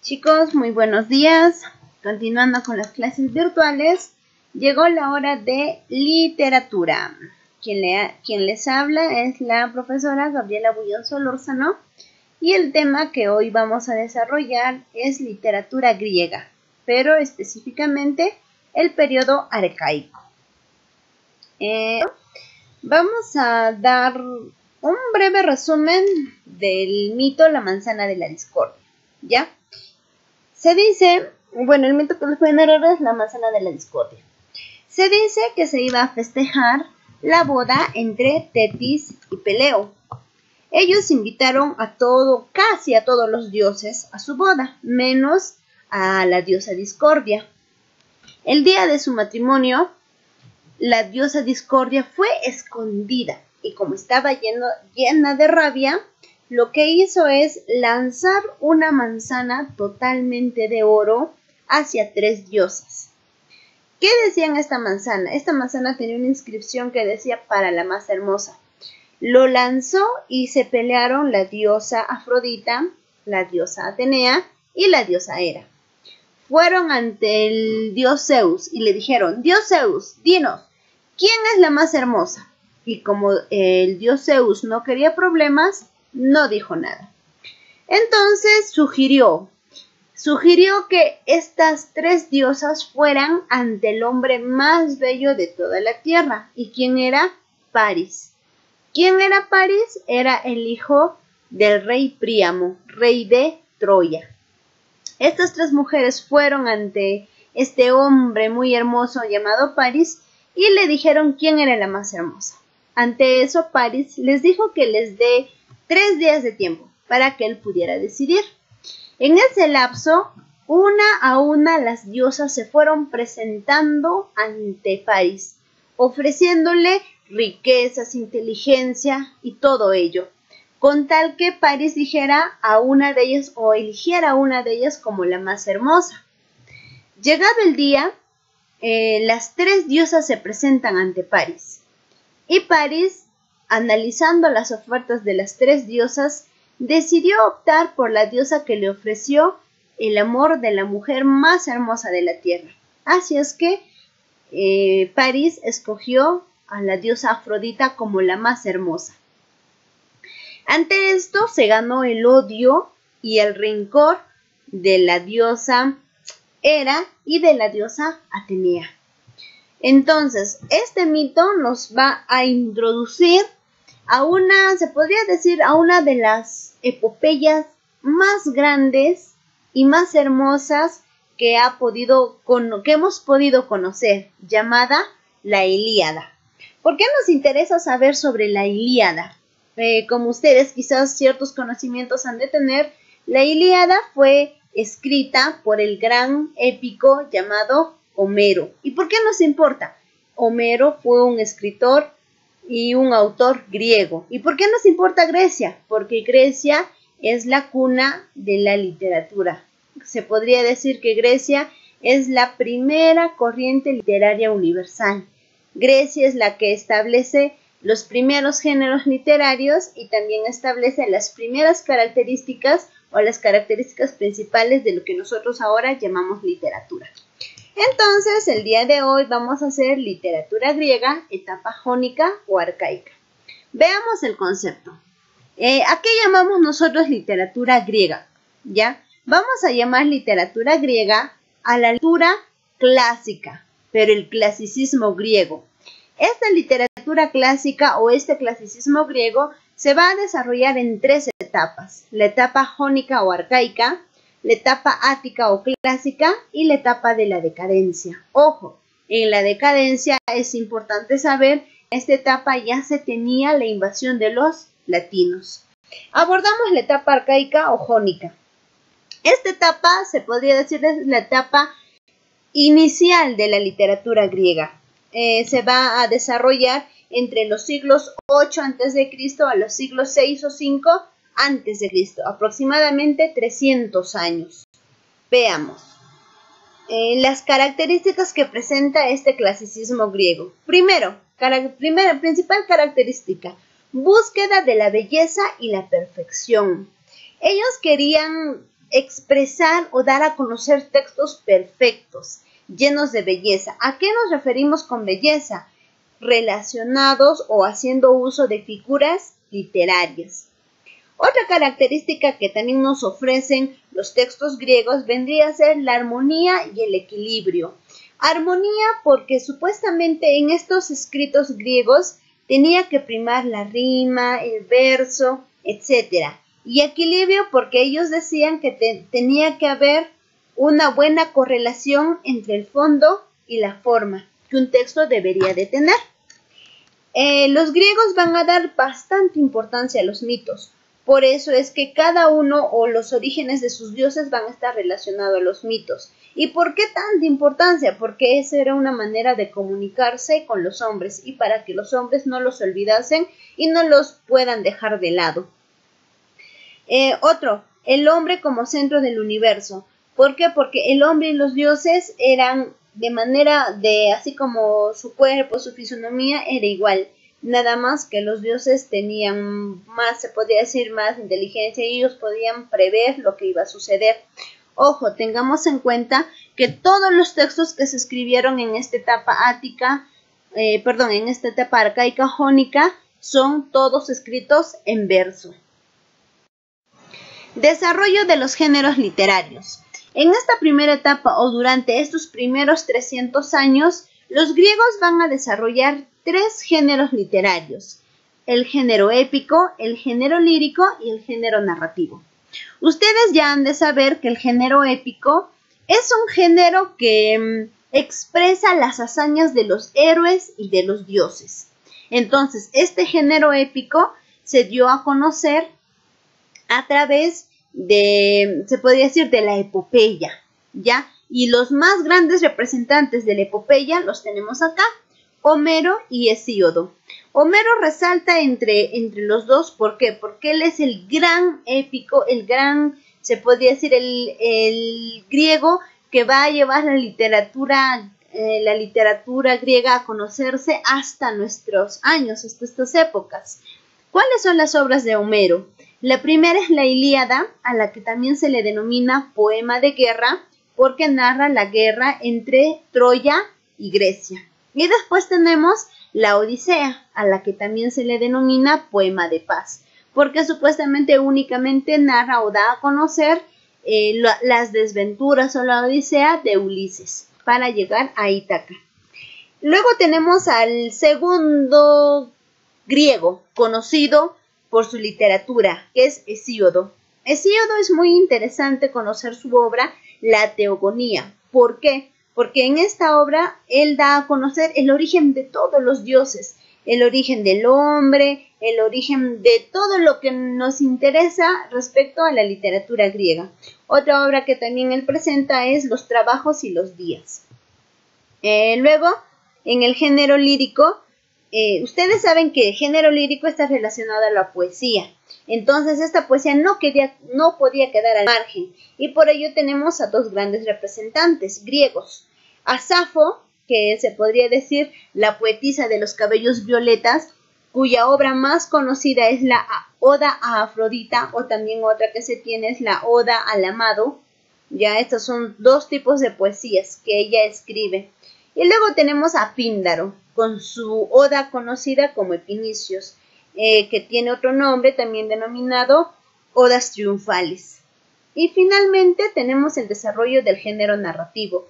Chicos, muy buenos días. Continuando con las clases virtuales, llegó la hora de literatura. Quien les habla es la profesora Gabriela Bullón Solórzano y el tema que hoy vamos a desarrollar es literatura griega, pero específicamente el periodo arcaico. Vamos a dar un breve resumen del mito La manzana de la discordia, ¿ya? Se dice, el mito que les voy a narrar es La manzana de la discordia. Se dice que se iba a festejar la boda entre Tetis y Peleo. Ellos invitaron casi a todos los dioses a su boda, menos a la diosa Discordia. El día de su matrimonio, la diosa Discordia fue escondida y como estaba llena de rabia, lo que hizo es lanzar una manzana totalmente de oro hacia 3 diosas. ¿Qué decían esta manzana? Esta manzana tenía una inscripción que decía para la más hermosa. Lo lanzó y se pelearon la diosa Afrodita, la diosa Atenea y la diosa Hera. Fueron ante el dios Zeus y le dijeron, Dios Zeus, dinos, ¿quién es la más hermosa? Y como el dios Zeus no quería problemas, no dijo nada. Entonces sugirió que estas 3 diosas fueran ante el hombre más bello de toda la tierra. ¿Y quién era? Paris. ¿Quién era Paris? Era el hijo del rey Príamo, rey de Troya. Estas 3 mujeres fueron ante este hombre muy hermoso llamado Paris y le dijeron quién era la más hermosa. Ante eso, Paris les dijo que les dé 3 días de tiempo para que él pudiera decidir. En ese lapso, una a una las diosas se fueron presentando ante Paris, ofreciéndole riquezas, inteligencia y todo ello, con tal que Paris dijera a una de ellas o eligiera a una de ellas como la más hermosa. Llegado el día, las 3 diosas se presentan ante Paris. Y Paris, analizando las ofertas de las 3 diosas, decidió optar por la diosa que le ofreció el amor de la mujer más hermosa de la tierra. Así es que Paris escogió a la diosa Afrodita como la más hermosa. Ante esto se ganó el odio y el rencor de la diosa Hera y de la diosa Atenea. Entonces, este mito nos va a introducir a se podría decir, a una de las epopeyas más grandes y más hermosas que hemos podido conocer, llamada la Ilíada. ¿Por qué nos interesa saber sobre la Ilíada? Como ustedes quizás ciertos conocimientos han de tener, la Ilíada fue escrita por el gran épico llamado Homero. ¿Y por qué nos importa? Homero fue un escritor y un autor griego. ¿Y por qué nos importa Grecia? Porque Grecia es la cuna de la literatura. Se podría decir que Grecia es la primera corriente literaria universal. Grecia es la que establece los primeros géneros literarios y también establece las primeras características o las características principales de lo que nosotros ahora llamamos literatura. Entonces, el día de hoy vamos a hacer literatura griega, etapa jónica o arcaica. Veamos el concepto. ¿A qué llamamos nosotros literatura griega? ¿Ya? Vamos a llamar literatura griega a la literatura clásica, pero el clasicismo griego. Esta literatura clásica o este clasicismo griego se va a desarrollar en 3 etapas. La etapa jónica o arcaica, la etapa ática o clásica y la etapa de la decadencia. Ojo, en la decadencia es importante saber que en esta etapa ya se tenía la invasión de los latinos. Abordamos la etapa arcaica o jónica. Esta etapa se podría decir es la etapa inicial de la literatura griega. Se va a desarrollar entre los siglos 8 a.C. a los siglos 6 o 5 antes de Cristo, aproximadamente 300 años. Veamos las características que presenta este clasicismo griego. Principal característica, búsqueda de la belleza y la perfección. Ellos querían expresar o dar a conocer textos perfectos, llenos de belleza. ¿A qué nos referimos con belleza? Relacionados o haciendo uso de figuras literarias. Otra característica que también nos ofrecen los textos griegos vendría a ser la armonía y el equilibrio. Armonía porque supuestamente en estos escritos griegos tenía que primar la rima, el verso, etc. Y equilibrio porque ellos decían que tenía que haber una buena correlación entre el fondo y la forma que un texto debería de tener. Los griegos van a dar bastante importancia a los mitos. Por eso es que cada uno o los orígenes de sus dioses van a estar relacionados a los mitos. ¿Y por qué tanta importancia? Porque esa era una manera de comunicarse con los hombres y para que los hombres no los olvidasen y no los puedan dejar de lado. El hombre como centro del universo. ¿Por qué? Porque el hombre y los dioses eran de manera de, así como su cuerpo, su fisonomía era igual. Nada más que los dioses tenían más, se podría decir, más inteligencia y ellos podían prever lo que iba a suceder. Ojo, tengamos en cuenta que todos los textos que se escribieron en esta etapa en esta etapa arcaica jónica, son todos escritos en verso. Desarrollo de los géneros literarios. En esta primera etapa o durante estos primeros 300 años, los griegos van a desarrollar 3 géneros literarios: el género épico, el género lírico y el género narrativo. Ustedes ya han de saber que el género épico es un género que expresa las hazañas de los héroes y de los dioses. Entonces, este género épico se dio a conocer a través de, se podría decir, de la epopeya, ¿ya? Y los más grandes representantes de la epopeya los tenemos acá: Homero y Hesíodo. Homero resalta entre los dos, ¿por qué? Porque él es el gran épico, se podría decir, el griego que va a llevar la literatura griega a conocerse hasta nuestros años, hasta estas épocas. ¿Cuáles son las obras de Homero? La primera es la Ilíada, a la que también se le denomina poema de guerra, porque narra la guerra entre Troya y Grecia. Y después tenemos la Odisea, a la que también se le denomina poema de paz, porque supuestamente únicamente narra o da a conocer las desventuras o la Odisea de Ulises para llegar a Ítaca. Luego tenemos al segundo griego conocido por su literatura, que es Hesíodo. Hesíodo es muy interesante conocer su obra, la Teogonía. ¿Por qué? Porque en esta obra él da a conocer el origen de todos los dioses, el origen del hombre, el origen de todo lo que nos interesa respecto a la literatura griega. Otra obra que también él presenta es Los trabajos y los días. Luego, en el género lírico, ustedes saben que el género lírico está relacionado a la poesía. Entonces esta poesía no podía quedar al margen, y por ello tenemos a 2 grandes representantes griegos: a Safo, que se podría decir la poetisa de los cabellos violetas, cuya obra más conocida es la Oda a Afrodita, o también otra que se tiene es la Oda al amado. Ya estos son 2 tipos de poesías que ella escribe. Y luego tenemos a Píndaro, con su oda conocida como Epinicios, que tiene otro nombre también denominado Odas Triunfales. Y finalmente tenemos el desarrollo del género narrativo.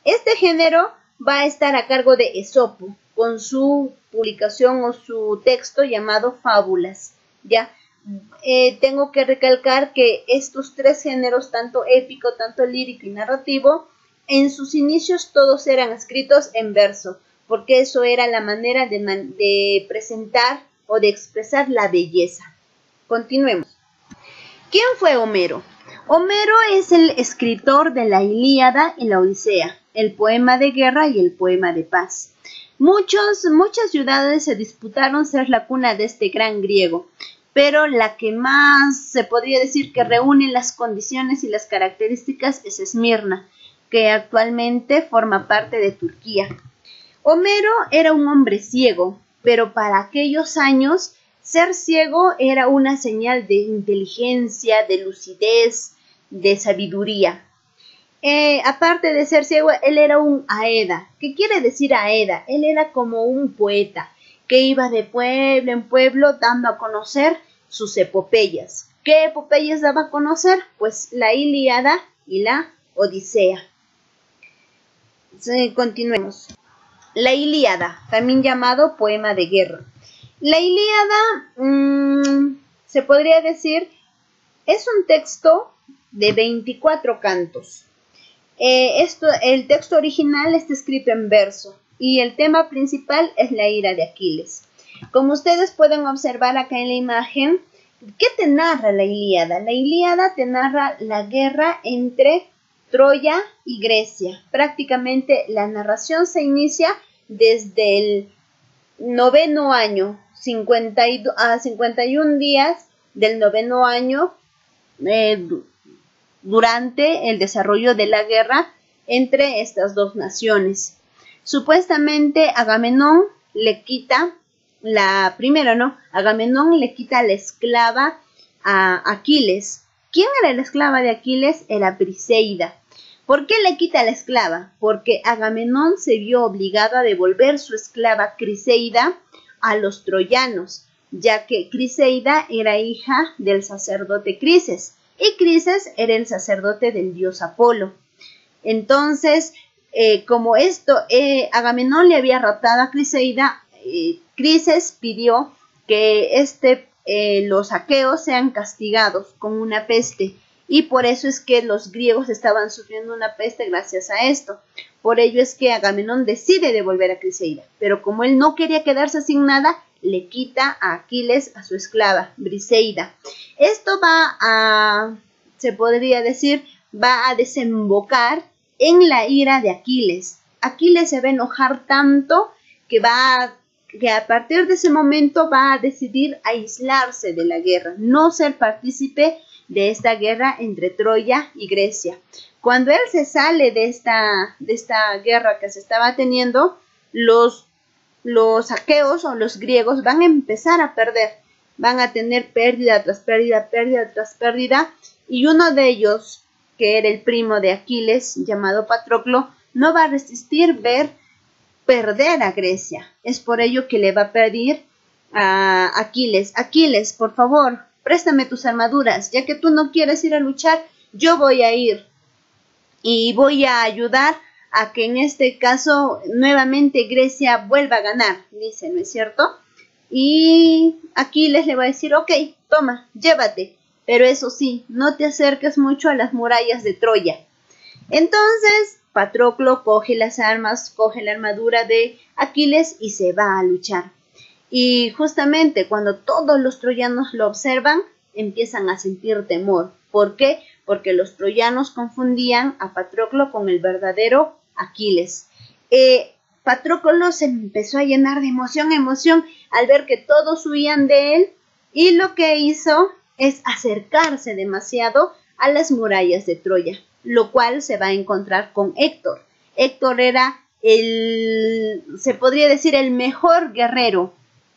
Este género va a estar a cargo de Esopo, con su publicación o su texto llamado Fábulas. ¿Ya? Tengo que recalcar que estos 3 géneros, tanto épico, tanto lírico y narrativo, en sus inicios todos eran escritos en verso, porque eso era la manera de presentar o de expresar la belleza. Continuemos. ¿Quién fue Homero? Homero es el escritor de la Ilíada y la Odisea, el poema de guerra y el poema de paz. Muchas ciudades se disputaron ser la cuna de este gran griego, pero la que más se podría decir que reúne las condiciones y las características es Esmirna, que actualmente forma parte de Turquía. Homero era un hombre ciego, pero para aquellos años ser ciego era una señal de inteligencia, de lucidez, de sabiduría. Aparte de ser ciego, él era un aeda. ¿Qué quiere decir aeda? Él era como un poeta que iba de pueblo en pueblo dando a conocer sus epopeyas. ¿Qué epopeyas daba a conocer? Pues la Ilíada y la Odisea. Continuemos. La Ilíada, también llamado poema de guerra. La Ilíada, se podría decir, es un texto de 24 cantos. El texto original está escrito en verso y el tema principal es la ira de Aquiles. Como ustedes pueden observar acá en la imagen, ¿qué te narra la Ilíada? La Ilíada te narra la guerra entre Troya y Grecia. Prácticamente la narración se inicia desde el 9º año, 51 días del 9º año, durante el desarrollo de la guerra entre estas dos naciones. Supuestamente Agamenón le quita Agamenón le quita la esclava a Aquiles. ¿Quién era la esclava de Aquiles? Era Briseida. ¿Por qué le quita la esclava? Porque Agamenón se vio obligado a devolver su esclava Criseida a los troyanos, ya que Criseida era hija del sacerdote Crises, y Crises era el sacerdote del dios Apolo. Entonces, como Agamenón le había raptado a Criseida, Crises pidió que los aqueos sean castigados con una peste, y por eso es que los griegos estaban sufriendo una peste gracias a esto. Por ello es que Agamenón decide devolver a Criseida, pero como él no quería quedarse sin nada, le quita a Aquiles a su esclava, Briseida. Esto se podría decir, va a desembocar en la ira de Aquiles. Aquiles se va a enojar tanto que a partir de ese momento va a decidir aislarse de la guerra, no ser partícipe de esta guerra entre Troya y Grecia. Cuando él se sale de esta guerra que se estaba teniendo, los aqueos o los griegos van a empezar a perder, van a tener pérdida tras pérdida, pérdida tras pérdida, y uno de ellos, que era el primo de Aquiles, llamado Patroclo, no va a resistir ver perder a Grecia. Es por ello que le va a pedir a Aquiles: Aquiles, por favor, préstame tus armaduras, ya que tú no quieres ir a luchar, yo voy a ir y voy a ayudar a que en este caso nuevamente Grecia vuelva a ganar, dice, ¿no es cierto? Y Aquiles le va a decir: ok, toma, llévate, pero eso sí, no te acerques mucho a las murallas de Troya. Entonces Patroclo coge las armas, coge la armadura de Aquiles y se va a luchar. Y justamente cuando todos los troyanos lo observan, empiezan a sentir temor. ¿Por qué? Porque los troyanos confundían a Patroclo con el verdadero Aquiles. Patroclo se empezó a llenar de emoción al ver que todos huían de él, y lo que hizo es acercarse demasiado a las murallas de Troya, lo cual se va a encontrar con Héctor. Héctor era se podría decir, el mejor guerrero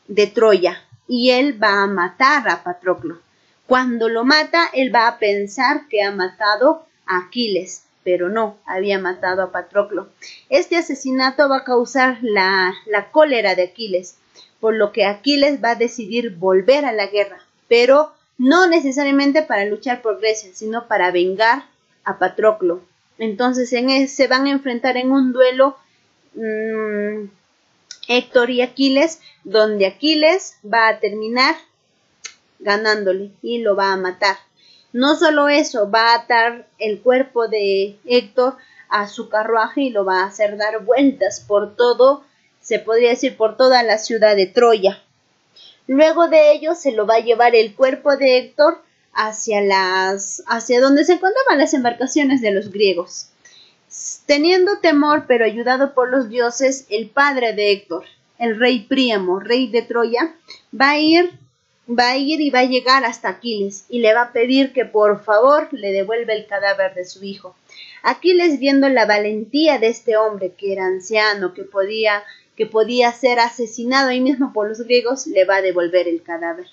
de Troya, y él va a matar a Patroclo. Cuando lo mata, él va a pensar que ha matado a Aquiles, pero no, había matado a Patroclo. Este asesinato va a causar la cólera de Aquiles, por lo que Aquiles va a decidir volver a la guerra, pero no necesariamente para luchar por Grecia, sino para vengar a Patroclo. Entonces se van a enfrentar en un duelo Héctor y Aquiles, donde Aquiles va a terminar ganándole y lo va a matar. No solo eso, va a atar el cuerpo de Héctor a su carruaje y lo va a hacer dar vueltas por todo, se podría decir, por toda la ciudad de Troya. Luego de ello se lo va a llevar el cuerpo de Héctor hacia donde se encontraban las embarcaciones de los griegos. Teniendo temor, pero ayudado por los dioses, el padre de Héctor, el rey Príamo, rey de Troya, va a ir y va a llegar hasta Aquiles y le va a pedir que por favor le devuelva el cadáver de su hijo. Aquiles, viendo la valentía de este hombre, que era anciano, que podía ser asesinado ahí mismo por los griegos, le va a devolver el cadáver.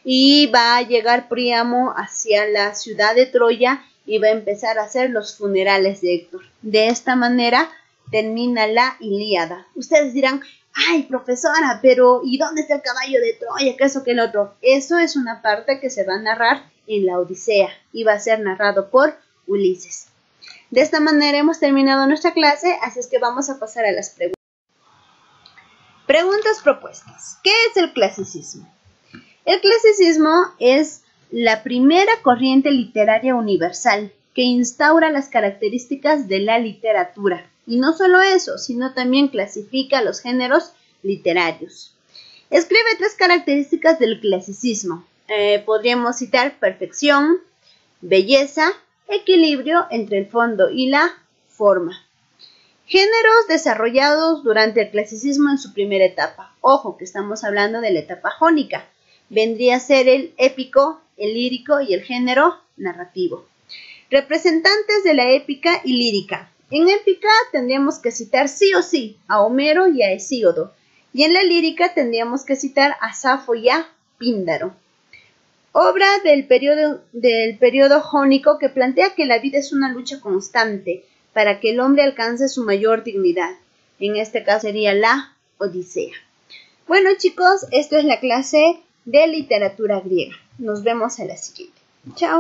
Y va a llegar Príamo hacia la ciudad de Troya y va a empezar a hacer los funerales de Héctor. De esta manera termina la Ilíada. Ustedes dirán, ay, profesora, pero ¿y dónde está el caballo de Troya? ¿Qué eso, que el otro? Eso es una parte que se va a narrar en la Odisea y va a ser narrado por Ulises. De esta manera hemos terminado nuestra clase, así es que vamos a pasar a las preguntas. Preguntas propuestas. ¿Qué es el clasicismo? El clasicismo es la primera corriente literaria universal que instaura las características de la literatura. Y no solo eso, sino también clasifica los géneros literarios. Escribe 3 características del clasicismo. Podríamos citar perfección, belleza, equilibrio entre el fondo y la forma. Géneros desarrollados durante el clasicismo en su primera etapa. Ojo, que estamos hablando de la etapa jónica. Vendría a ser el épico, el lírico y el género narrativo. Representantes de la épica y lírica. En épica tendríamos que citar sí o sí a Homero y a Hesíodo. Y en la lírica tendríamos que citar a Safo y a Píndaro. Obra del periodo jónico que plantea que la vida es una lucha constante para que el hombre alcance su mayor dignidad. En este caso sería la Odisea. Bueno, chicos, esto es la clase de literatura griega. Nos vemos en la siguiente. Chao.